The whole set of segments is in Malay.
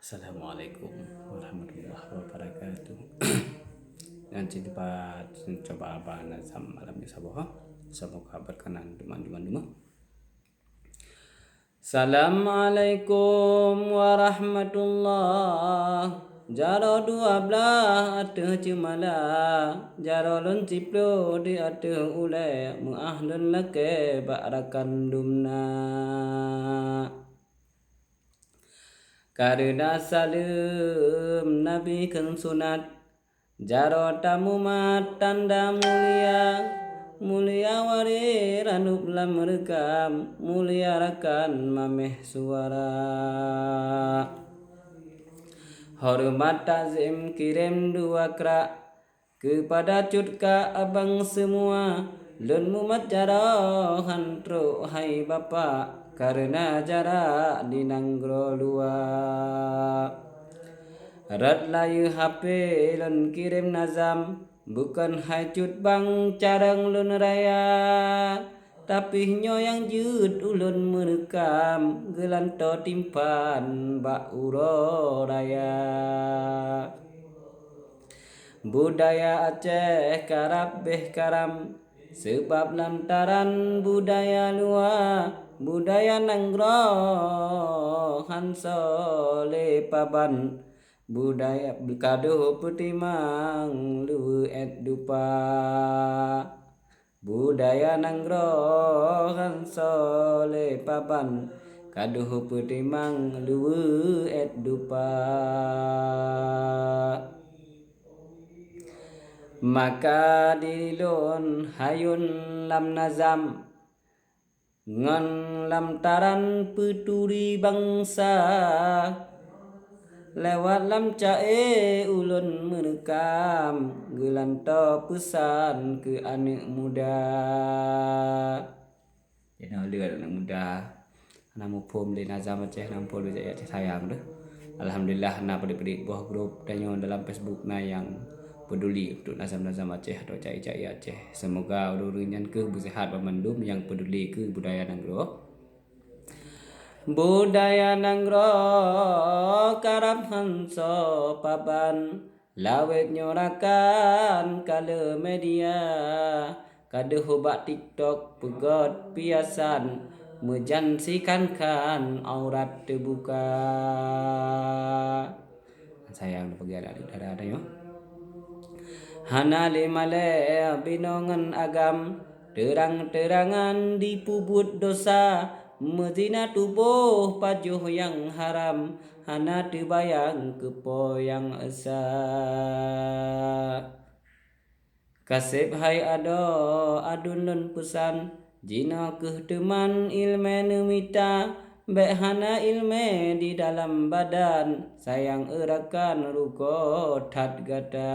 Assalamualaikum warahmatullahi wabarakatuh. Dan cepat coba apa nazam malam ni sabah. Semoga berkenan duman. Assalamualaikum warahmatullahi. Jaro 12 ateh cemala, jaro lon ciplo di ateh ule muahlun lake barakan dumna. Karena salam Nabi keng sunat, jaro tamu mat tanda mulia warir anup lam rekam, mulia rakan mameh suara. Hormat tazim kirim 2 krak kepada cutka abang semua. Lun mumat jaro hantro hai bapa, karena jarak di nanggro luar. Rat layu HP lun kirim nazam, bukan hai cut bang carang lun raya. Tapi nyo yang jut ulun merekam, gelanto timpan bak uro raya. Budaya Aceh karab beh karam, sebab lantaran budaya luar. Budaya nanggro hanso lepaban, budaya kado petimang lu et dupa. Budaya nanggro hanso lepaban, kado petimang lu et dupa. Maka dilon hayun lam nazam, ngan lamtaran peturi bangsa. Lewat lam cae ulun merekam, gelanto pesan ke anak muda. Jadi anak muda, namu pom di nazam Aceh nampol bijak Aceh sayang dah. Alhamdulillah na pedik-pedik buah grup dan dalam Facebook na yang peduli untuk nazam-nazam Aceh atau cai-cai Aceh. Semoga urunyan ke bersehat pemandum yang peduli ke budaya nanggro. Budaya nanggro karab hanso paban, lawet nyorakan kala media. Kada hubak TikTok pegot piasan, menjansikan kan aurat terbuka. Sayang pergi ada yo. Hana limale binongan agam, terang-terangan di pubut dosa. Mezina tubuh pajuh yang haram, hana terbayang kepo yang esa. Kasep hai ado adun lun pesan, jina keh teman ilme nemita. Bek hana ilme di dalam badan, sayang erakan ruko tat gata.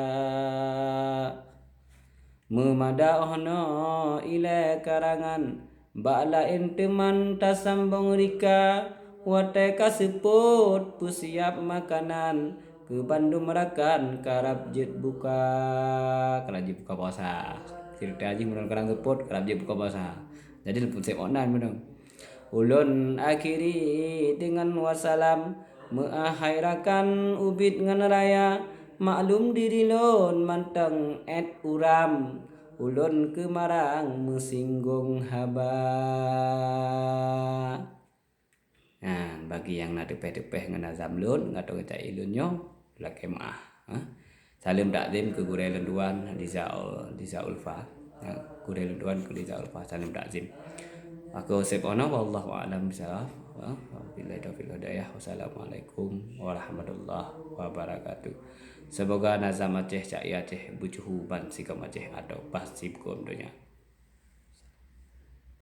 Memada ohno ile karangan, bak lain teman tasambung rika. Wate kaseput pusiap makanan, ke Bandung merakan karab jet buka. Karab jet buka puasa. Cerita aja menurut karang seput karab jet buka puasa. Jadi leput sep onan menung. Ulun akhiri dengan wassalam, mengakhirakan ubit ngan raya. Maklum diri lon manteng et uram, ulun kemarang mesinggung haba. Nah, bagi yang nak tepeh-tepeh ngan azam lun, ngato cai lun nyo lake maah. Salim takzim ke Gurel Lenduan Diza Ulfa. Gurel Lenduan ke Diza Ulfa, salim takzim. Aku sepono wallahu a'lam bishawab. Wabillahi taufiq hidayah. Wassalamualaikum warahmatullahi wabarakatuh. Semoga nazam Aceh cai Aceh bujuhu ban sikam Aceh atau pas sibkom dunia.